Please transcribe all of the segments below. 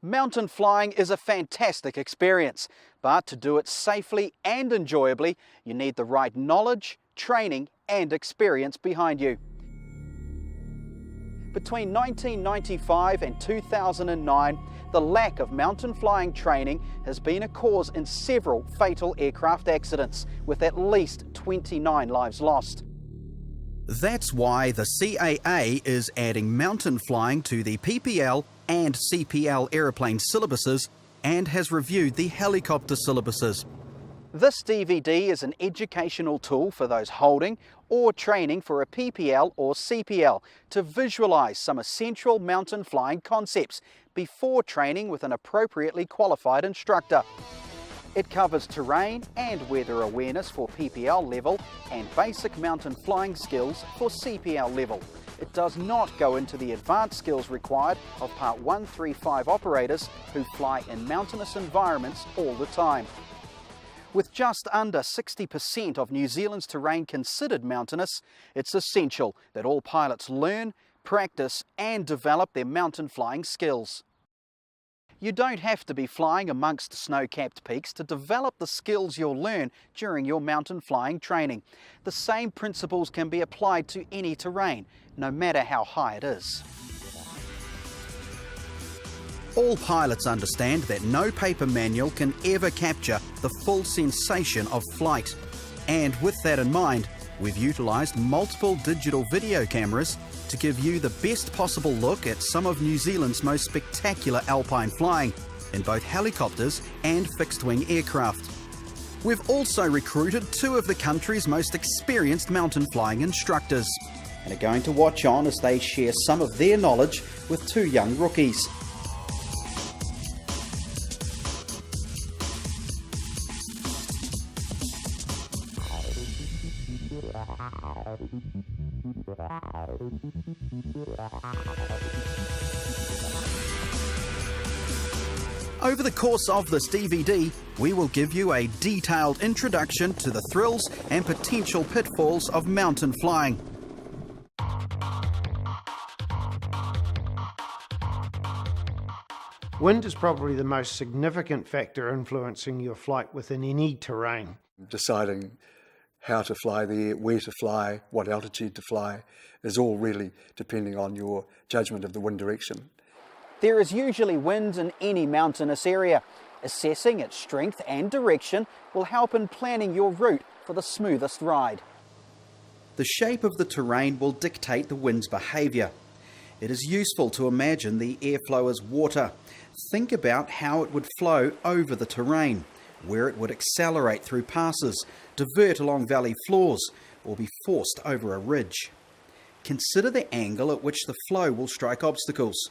Mountain flying is a fantastic experience, but to do it safely and enjoyably, you need the right knowledge, training and experience behind you. Between 1995 and 2009, the lack of mountain flying training has been a cause in several fatal aircraft accidents, with at least 29 lives lost. That's why the CAA is adding mountain flying to the PPL and CPL aeroplane syllabuses and has reviewed the helicopter syllabuses. This DVD is an educational tool for those holding or training for a PPL or CPL to visualise some essential mountain flying concepts before training with an appropriately qualified instructor. It covers terrain and weather awareness for PPL level and basic mountain flying skills for CPL level. It does not go into the advanced skills required of Part 135 operators who fly in mountainous environments all the time. With just under 60% of New Zealand's terrain considered mountainous, it's essential that all pilots learn, practice and develop their mountain flying skills. You don't have to be flying amongst snow-capped peaks to develop the skills you'll learn during your mountain flying training. The same principles can be applied to any terrain, no matter how high it is. All pilots understand that no paper manual can ever capture the full sensation of flight. And with that in mind, we've utilised multiple digital video cameras to give you the best possible look at some of New Zealand's most spectacular alpine flying in both helicopters and fixed-wing aircraft. We've also recruited two of the country's most experienced mountain flying instructors and are going to watch on as they share some of their knowledge with two young rookies. Over the course of this DVD, we will give you a detailed introduction to the thrills and potential pitfalls of mountain flying. Wind is probably the most significant factor influencing your flight within any terrain. Deciding how to fly there, where to fly, what altitude to fly, is all really depending on your judgment of the wind direction. There is usually wind in any mountainous area. Assessing its strength and direction will help in planning your route for the smoothest ride. The shape of the terrain will dictate the wind's behaviour. It is useful to imagine the airflow as water. Think about how it would flow over the terrain, where it would accelerate through passes, divert along valley floors, or be forced over a ridge. Consider the angle at which the flow will strike obstacles.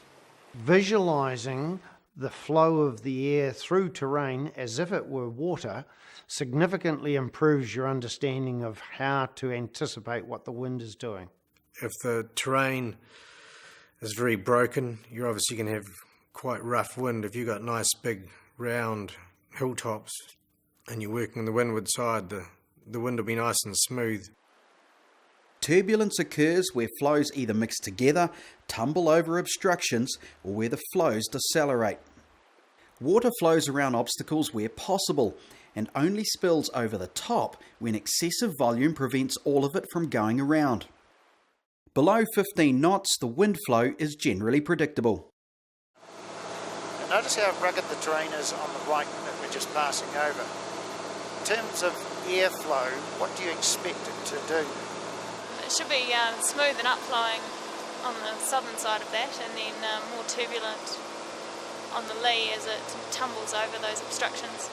Visualising the flow of the air through terrain as if it were water significantly improves your understanding of how to anticipate what the wind is doing. If the terrain is very broken, you're obviously going to have quite rough wind. If you've got nice big round hilltops and you're working on the windward side, the wind will be nice and smooth. Turbulence occurs where flows either mix together, tumble over obstructions, or where the flows decelerate. Water flows around obstacles where possible, and only spills over the top when excessive volume prevents all of it from going around. Below 15 knots, the wind flow is generally predictable. Now notice how rugged the terrain is on the right that we're just passing over. In terms of airflow, what do you expect it to do? It should be smooth and upflowing on the southern side of that, and then more turbulent on the lee as it tumbles over those obstructions.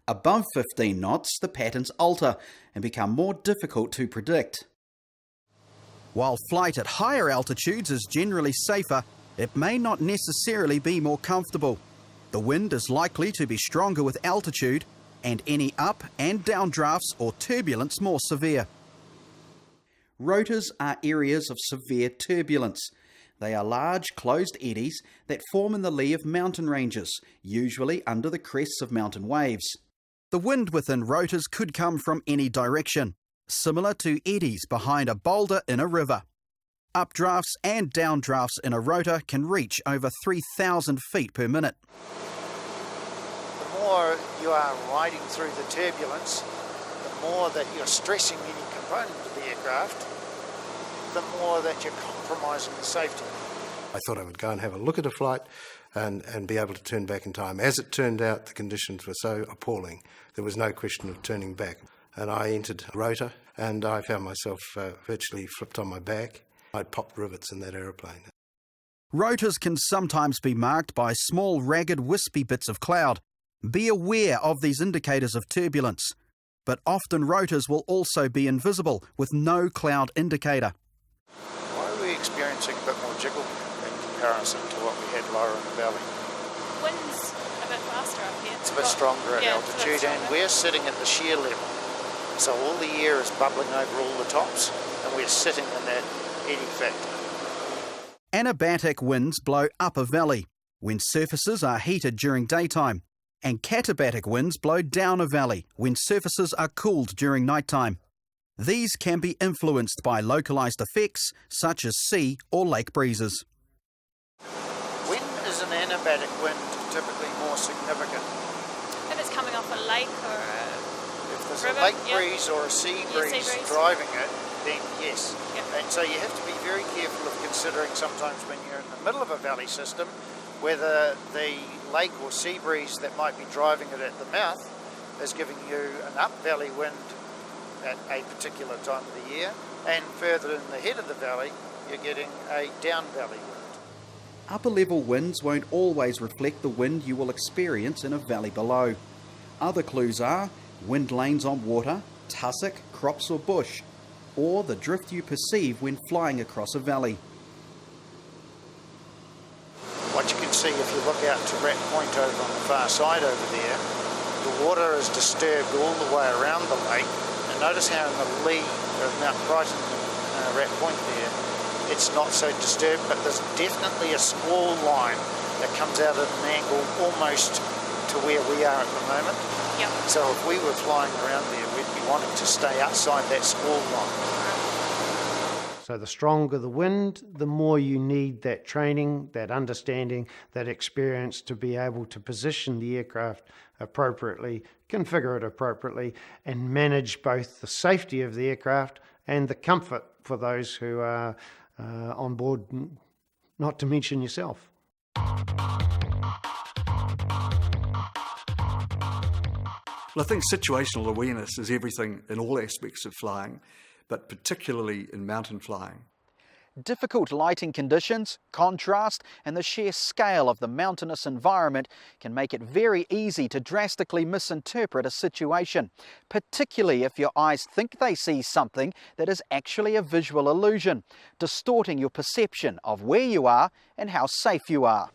Above 15 knots, the patterns alter and become more difficult to predict. While flight at higher altitudes is generally safer, it may not necessarily be more comfortable. The wind is likely to be stronger with altitude, and any up and down drafts or turbulence more severe. Rotors are areas of severe turbulence. They are large closed eddies that form in the lee of mountain ranges, usually under the crests of mountain waves. The wind within rotors could come from any direction, similar to eddies behind a boulder in a river. Updrafts and downdrafts in a rotor can reach over 3,000 feet per minute. The more you are riding through the turbulence, the more that you're stressing any component of the aircraft, the more that you're compromising the safety. I thought I would go and have a look at a flight and be able to turn back in time. As it turned out, the conditions were so appalling, there was no question of turning back. And I entered rotor, and I found myself virtually flipped on my back. I'd popped rivets in that aeroplane. Rotors can sometimes be marked by small, ragged, wispy bits of cloud. Be aware of these indicators of turbulence. But often rotors will also be invisible with no cloud indicator. Why are we experiencing a bit more jiggle in comparison to what we had lower in the valley? Wind's a bit faster up here. It's a bit stronger at Yeah, it's a bit altitude, and stronger. we're sitting at the shear level. So all the air is bubbling over all the tops, and we're sitting in that eddy factor. Anabatic winds blow up a valley when surfaces are heated during daytime, and katabatic winds blow down a valley when surfaces are cooled during nighttime. These can be influenced by localised effects such as sea or lake breezes. When is an anabatic wind typically more significant? If it's coming off a lake or If there's river, a lake yeah. breeze or a sea Yeah, breeze, sea breeze. driving it, then yes. Yeah. And so you have to be very careful of considering sometimes when you're in the middle of a valley system whether the lake or sea breeze that might be driving it at the mouth is giving you an up valley wind at a particular time of the year, and further in the head of the valley you're getting a down valley wind. Upper level winds won't always reflect the wind you will experience in a valley below. Other clues are wind lanes on water, tussock, crops or bush, or the drift you perceive when flying across a valley. What you can see if you look out to Rat Point over on the far side over there, the water is disturbed all the way around the lake. And notice how in the lee of Mount Crichton, Rat Point there, it's not so disturbed, but there's definitely a squall line that comes out at an angle almost to where we are at the moment. Yep. So if we were flying around there, we'd be wanting to stay outside that squall line. So the stronger the wind, the more you need that training, that understanding, that experience to be able to position the aircraft appropriately, configure it appropriately, and manage both the safety of the aircraft and the comfort for those who are on board, not to mention yourself. Well, I think situational awareness is everything in all aspects of flying, but particularly in mountain flying. Difficult lighting conditions, contrast, and the sheer scale of the mountainous environment can make it very easy to drastically misinterpret a situation, particularly if your eyes think they see something that is actually a visual illusion, distorting your perception of where you are and how safe you are.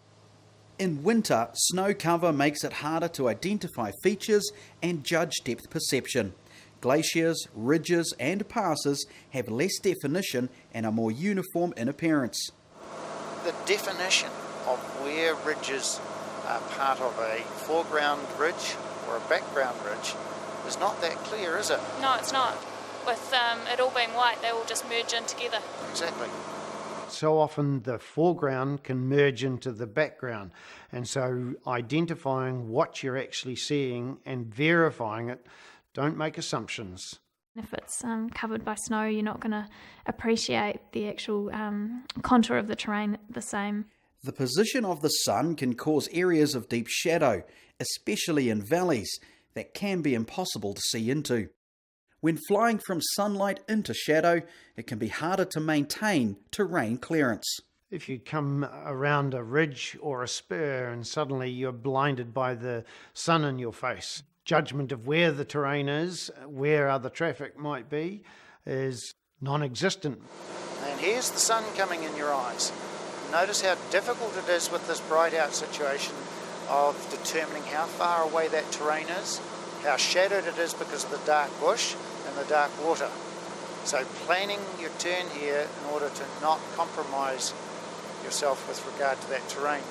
In winter, snow cover makes it harder to identify features and judge depth perception. Glaciers, ridges and passes have less definition and are more uniform in appearance. The definition of where ridges are part of a foreground ridge or a background ridge is not that clear, is it? No, it's not. With it all being white, they all just merge in together. Exactly. So often the foreground can merge into the background, and so identifying what you're actually seeing and verifying it. Don't make assumptions. If it's covered by snow, you're not going to appreciate the actual contour of the terrain the same. The position of the sun can cause areas of deep shadow, especially in valleys, that can be impossible to see into. When flying from sunlight into shadow, it can be harder to maintain terrain clearance. If you come around a ridge or a spur and suddenly you're blinded by the sun in your face, judgment of where the terrain is, where other traffic might be, is non-existent. And here's the sun coming in your eyes. Notice how difficult it is with this bright out situation of determining how far away that terrain is, how shadowed it is because of the dark bush and the dark water. So planning your turn here in order to not compromise yourself with regard to that terrain.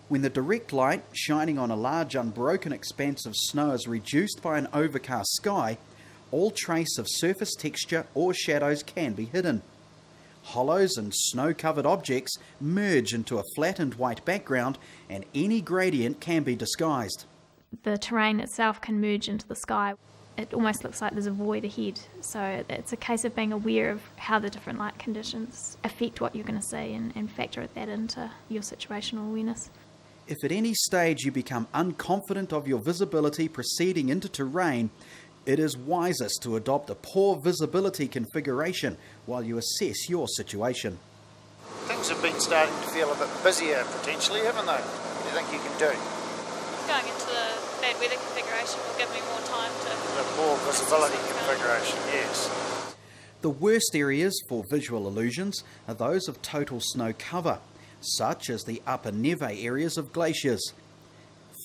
When the direct light shining on a large unbroken expanse of snow is reduced by an overcast sky, all trace of surface texture or shadows can be hidden. Hollows and snow-covered objects merge into a flattened white background, and any gradient can be disguised. The terrain itself can merge into the sky. It almost looks like there's a void ahead. So it's a case of being aware of how the different light conditions affect what you're going to see and factor that into your situational awareness. If at any stage you become unconfident of your visibility proceeding into terrain, it is wisest to adopt a poor visibility configuration while you assess your situation. Things have been starting to feel a bit busier potentially, haven't they? What do you think you can do? Going into the bad weather configuration will give me more time to... The poor visibility configuration, yes. The worst areas for visual illusions are those of total snow cover, such as the upper neve areas of glaciers.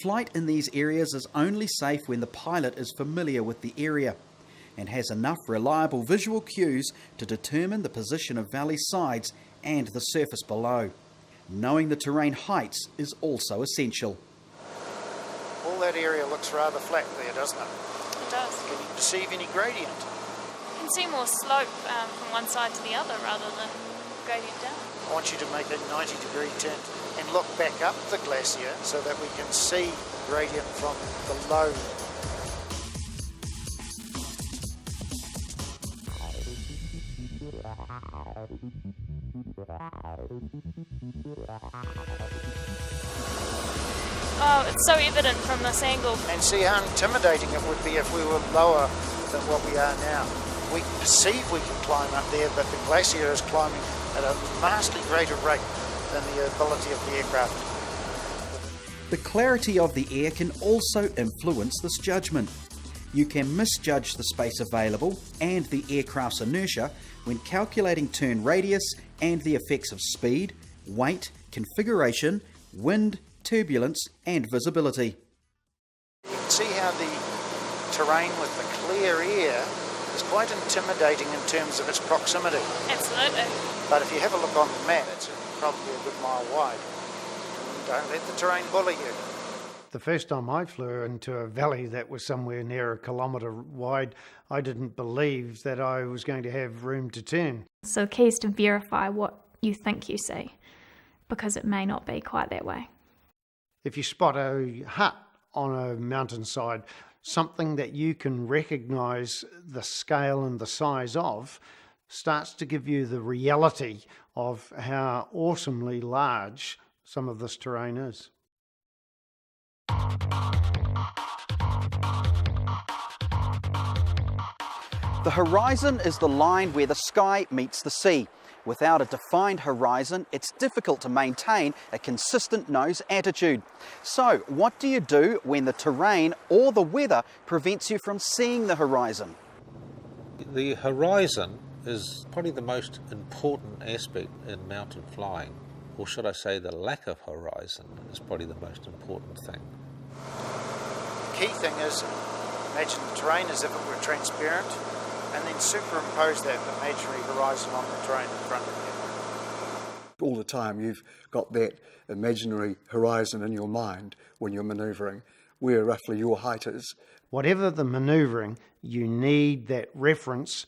Flight in these areas is only safe when the pilot is familiar with the area and has enough reliable visual cues to determine the position of valley sides and the surface below. Knowing the terrain heights is also essential. All that area looks rather flat there, doesn't it? It does. Can you perceive any gradient? You can see more slope from one side to the other rather than gradient down. I want you to make a 90-degree turn and look back up the glacier so that we can see gradient from below. Oh, it's so evident from this angle. And see how intimidating it would be if we were lower than what we are now. We perceive we can climb up there, but the glacier is climbing at a vastly greater rate than the ability of the aircraft. The clarity of the air can also influence this judgment. You can misjudge the space available and the aircraft's inertia when calculating turn radius and the effects of speed, weight, configuration, wind, turbulence and visibility. You can see how the terrain with the clear air is quite intimidating in terms of its proximity. Absolutely. But if you have a look on the map, it's probably a good mile wide. And don't let the terrain bully you. The first time I flew into a valley that was somewhere near 1 kilometre wide, I didn't believe that I was going to have room to turn. So the key is to verify what you think you see, because it may not be quite that way. If you spot a hut on a mountainside, something that you can recognise the scale and the size of starts to give you the reality of how awesomely large some of this terrain is. The horizon is the line where the sky meets the sea. Without a defined horizon, it's difficult to maintain a consistent nose attitude. So, what do you do when the terrain or the weather prevents you from seeing the horizon? The horizon is probably the most important aspect in mountain flying, or should I say the lack of horizon is probably the most important thing. The key thing is imagine the terrain as if it were transparent, and then superimpose that imaginary horizon on the terrain in front of you. All the time you've got that imaginary horizon in your mind when you're manoeuvring, where roughly your height is. Whatever the manoeuvring, you need that reference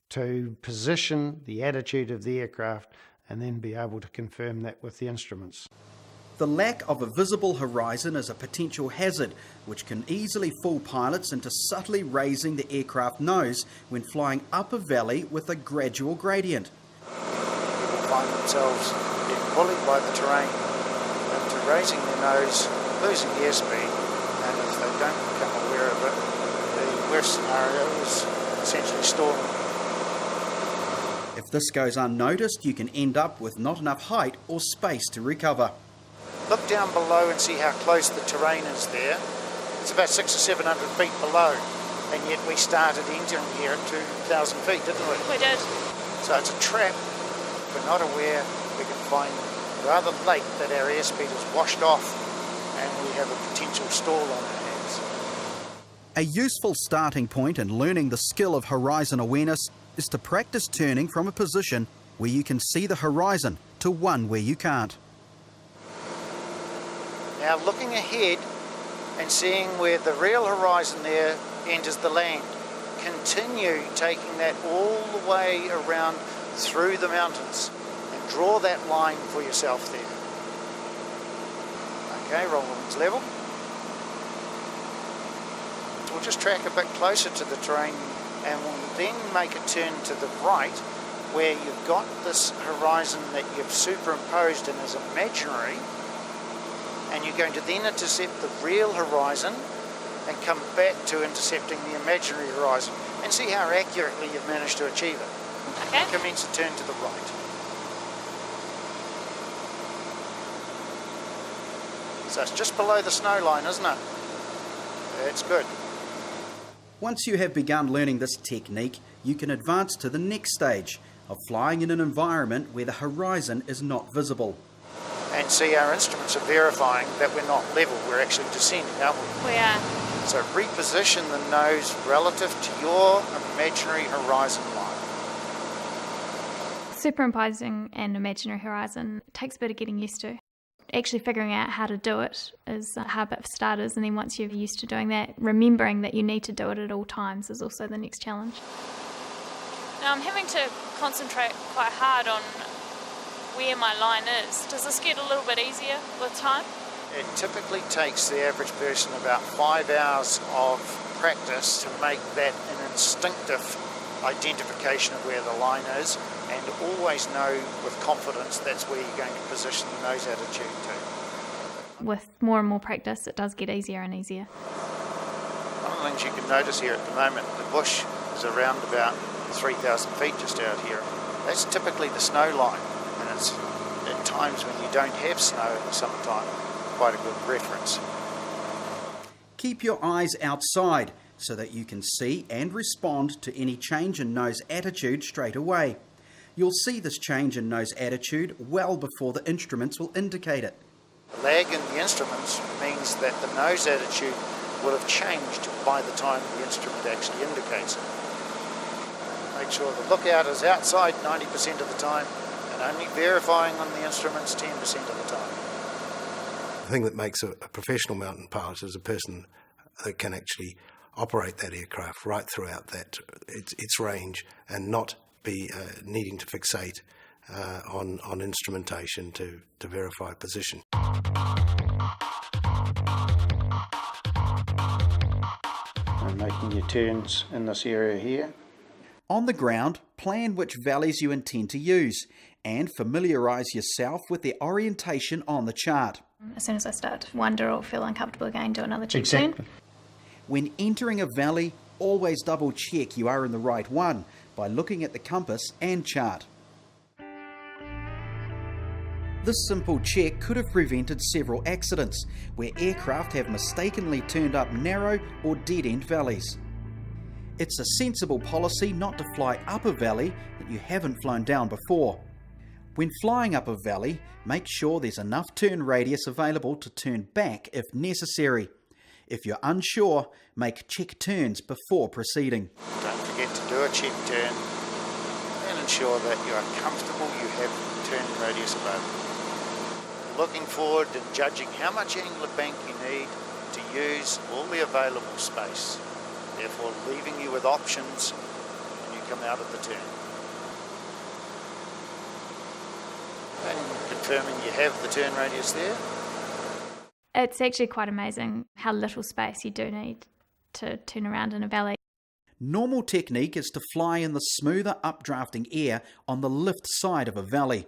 to position the attitude of the aircraft and then be able to confirm that with the instruments. The lack of a visible horizon is a potential hazard, which can easily fool pilots into subtly raising the aircraft nose when flying up a valley with a gradual gradient. People find themselves being bullied by the terrain into raising their nose, losing airspeed, and if they don't become aware of it, the worst scenario is essentially stalling. If this goes unnoticed, you can end up with not enough height or space to recover. Look down below and see how close the terrain is there. It's about 600 or 700 feet below, and yet we started entering here at 2,000 feet, didn't we? We did. So it's a trap. If we're not aware, we can find rather late that our airspeed is washed off and we have a potential stall on our hands. A useful starting point in learning the skill of horizon awareness is to practice turning from a position where you can see the horizon to one where you can't. Now looking ahead and seeing where the real horizon there enters the land, continue taking that all the way around through the mountains, and draw that line for yourself there. Okay, roll the wings level. We'll just track a bit closer to the terrain, and we'll then make a turn to the right, where you've got this horizon that you've superimposed in as imaginary, and you're going to then intercept the real horizon and come back to intercepting the imaginary horizon, and see how accurately you've managed to achieve it. Okay. Commence a turn to the right. So it's just below the snow line, isn't it? That's good. Once you have begun learning this technique, you can advance to the next stage of flying in an environment where the horizon is not visible. And see, our instruments are verifying that we're not level, we're actually descending, aren't we? We are. So reposition the nose relative to your imaginary horizon line. Superimposing an imaginary horizon takes a bit of getting used to. Actually figuring out how to do it is a hard bit for starters, and then once you're used to doing that, remembering that you need to do it at all times is also the next challenge. Now I'm having to concentrate quite hard on where my line is. Does this get a little bit easier with time? It typically takes the average person about 5 hours of practice to make that an instinctive identification of where the line is, and always know with confidence that's where you're going to position the nose attitude to. With more and more practice, it does get easier and easier. One of the things you can notice here at the moment, the bush is around about 3,000 feet just out here. That's typically the snow line, and it's at times when you don't have snow in the summertime, quite a good reference. Keep your eyes outside so that you can see and respond to any change in nose attitude straight away. You'll see this change in nose attitude well before the instruments will indicate it. The lag in the instruments means that the nose attitude will have changed by the time the instrument actually indicates it. Make sure the lookout is outside 90% of the time, and only verifying on the instruments 10% of the time. The thing that makes a professional mountain pilot is a person that can actually operate that aircraft right throughout its range, and not be needing to fixate on instrumentation to verify position. And making your turns in this area here. On the ground, plan which valleys you intend to use and familiarise yourself with their orientation on the chart. As soon as I start to wonder or feel uncomfortable again, do another check turn. When entering a valley, always double check you are in the right one by looking at the compass and chart. This simple check could have prevented several accidents where aircraft have mistakenly turned up narrow or dead-end valleys. It's a sensible policy not to fly up a valley that you haven't flown down before. When flying up a valley, make sure there's enough turn radius available to turn back if necessary. If you're unsure, make check turns before proceeding. Don't forget to do a check turn and ensure that you are comfortable you have turn radius available. Looking forward and judging how much angular bank you need to use all the available space, therefore leaving you with options when you come out of the turn. And confirming you have the turn radius there. It's actually quite amazing how little space you do need to turn around in a valley. Normal technique is to fly in the smoother updrafting air on the lift side of a valley.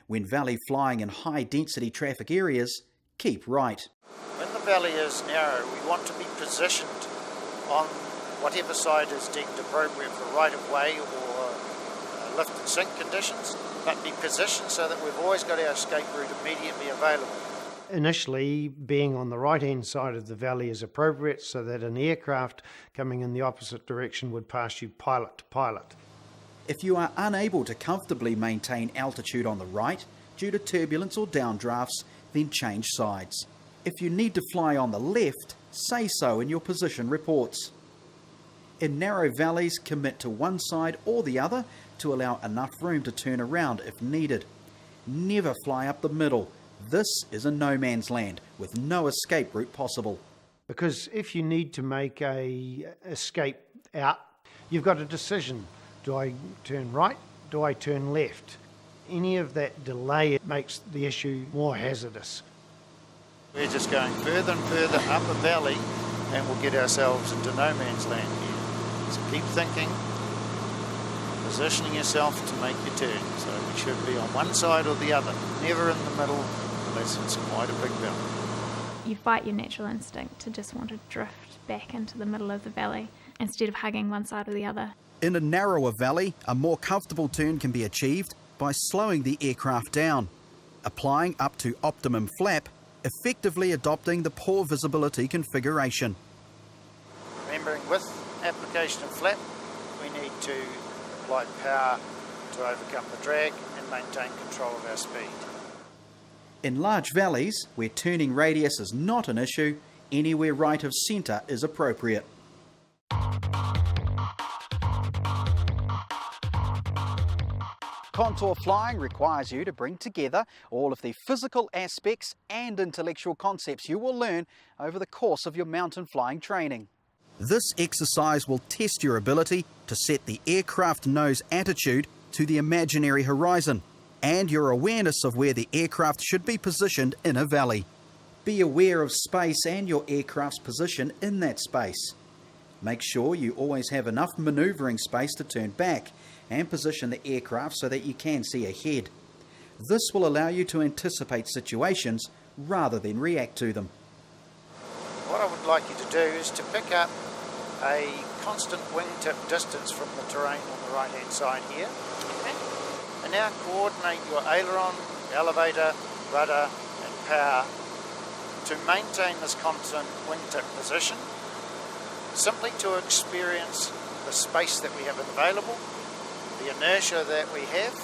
When valley flying in high density traffic areas, keep right. When the valley is narrow, we want to be positioned on whatever side is deemed appropriate for right of way or lift and sink conditions, but be positioned so that we've always got our escape route immediately available. Initially, being on the right-hand side of the valley is appropriate so that an aircraft coming in the opposite direction would pass you pilot to pilot. If you are unable to comfortably maintain altitude on the right due to turbulence or downdrafts, then change sides. If you need to fly on the left, say so in your position reports. In narrow valleys, commit to one side or the other to allow enough room to turn around if needed. Never fly up the middle. This is a no man's land with no escape route possible. Because if you need to make a escape out, you've got a decision. Do I turn right? do I turn left? Any of that delay makes the issue more hazardous. We're just going further and further up a valley and we'll get ourselves into no man's land here. So keep thinking, positioning yourself to make your turn. So we should be on one side or the other, never in the middle unless it's quite a big valley. You fight your natural instinct to just want to drift back into the middle of the valley instead of hugging one side or the other. In a narrower valley, a more comfortable turn can be achieved by slowing the aircraft down, applying up to optimum flap, effectively adopting the poor visibility configuration. Remembering with application of flap, we need to apply power to overcome the drag and maintain control of our speed. In large valleys, where turning radius is not an issue, anywhere right of centre is appropriate. Contour flying requires you to bring together all of the physical aspects and intellectual concepts you will learn over the course of your mountain flying training. This exercise will test your ability to set the aircraft nose attitude to the imaginary horizon and your awareness of where the aircraft should be positioned in a valley. Be aware of space and your aircraft's position in that space. Make sure you always have enough manoeuvring space to turn back and position the aircraft so that you can see ahead. This will allow you to anticipate situations rather than react to them. What I would like you to do is to pick up a constant wingtip distance from the terrain on the right hand side here. Okay. And now coordinate your aileron, elevator, rudder and power to maintain this constant wingtip position, simply to experience the space that we have available, the inertia that we have,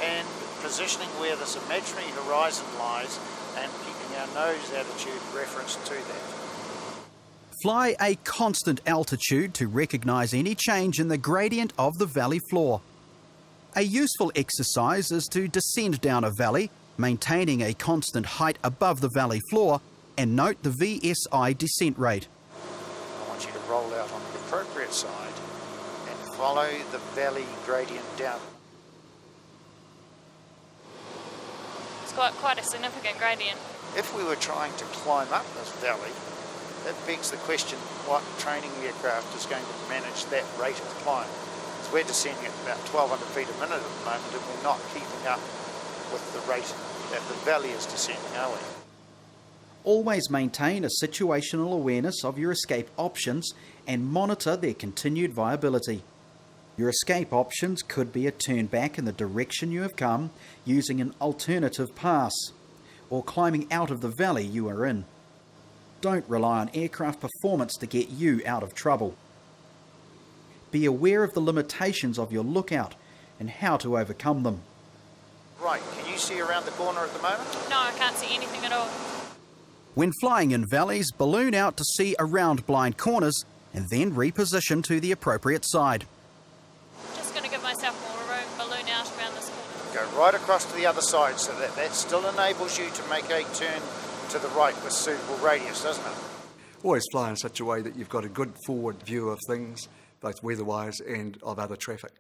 and positioning where this imaginary horizon lies and keeping our nose attitude referenced to that. Fly a constant altitude to recognise any change in the gradient of the valley floor. A useful exercise is to descend down a valley, maintaining a constant height above the valley floor, and note the VSI descent rate. I want you to roll out on the appropriate side and follow the valley gradient down. It's got quite a significant gradient. If we were trying to climb up this valley, that begs the question, what training aircraft is going to manage that rate of climb? Because we're descending at about 1,200 feet a minute at the moment and we're not keeping up with the rate that the valley is descending, are we? Always maintain a situational awareness of your escape options and monitor their continued viability. Your escape options could be a turn back in the direction you have come using an alternative pass, or climbing out of the valley you are in. Don't rely on aircraft performance to get you out of trouble. Be aware of the limitations of your lookout and how to overcome them. Right, can you see around the corner at the moment? No, I can't see anything at all. When flying in valleys, balloon out to see around blind corners and then reposition to the appropriate side. Just going to give myself more room, balloon out around this corner. Go right across to the other side so that still enables you to make a turn to the right with suitable radius, doesn't it? Always fly in such a way that you've got a good forward view of things, both weather-wise and of other traffic.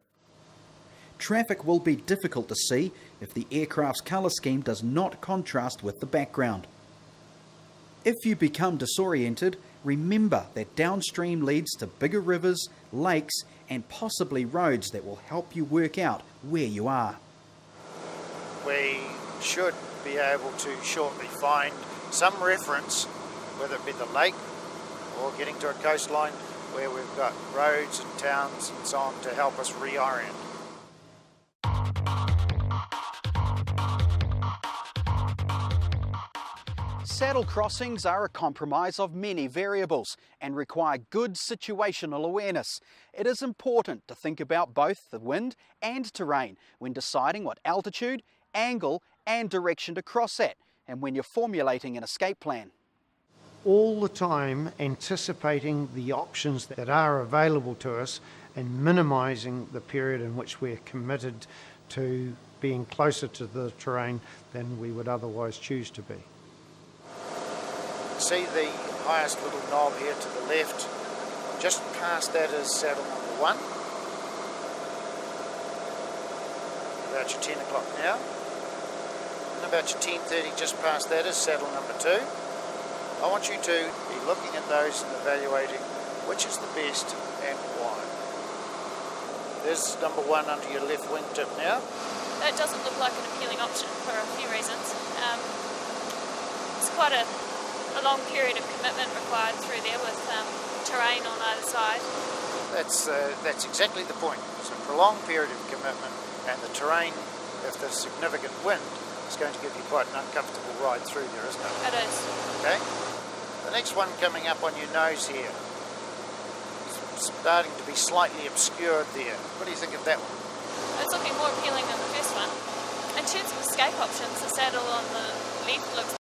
Traffic will be difficult to see if the aircraft's colour scheme does not contrast with the background. If you become disoriented, remember that downstream leads to bigger rivers, lakes and possibly roads that will help you work out where you are. We should be able to shortly find some reference, whether it be the lake or getting to a coastline where we've got roads and towns and so on to help us reorient. Saddle crossings are a compromise of many variables and require good situational awareness. It is important to think about both the wind and terrain when deciding what altitude, angle and direction to cross at, and when you're formulating an escape plan. All the time anticipating the options that are available to us and minimising the period in which we're committed to being closer to the terrain than we would otherwise choose to be. See the highest little knob here to the left? Just past that is saddle number 1. about your 10 o'clock now. And about your 10:30, just past that, is saddle number 2. I want you to be looking at those and evaluating which is the best and why. There's number 1 under your left wingtip now. That doesn't look like an appealing option for a few reasons. It's quite a long period of commitment required through there with terrain on either side. That's exactly the point. It's a prolonged period of commitment, and the terrain, if there's significant wind, is going to give you quite an uncomfortable ride through there, isn't it? It is. Okay. The next one coming up on your nose here, starting to be slightly obscured there. What do you think of that one? It's looking more appealing than the first one. In terms of escape options, the saddle on the left looks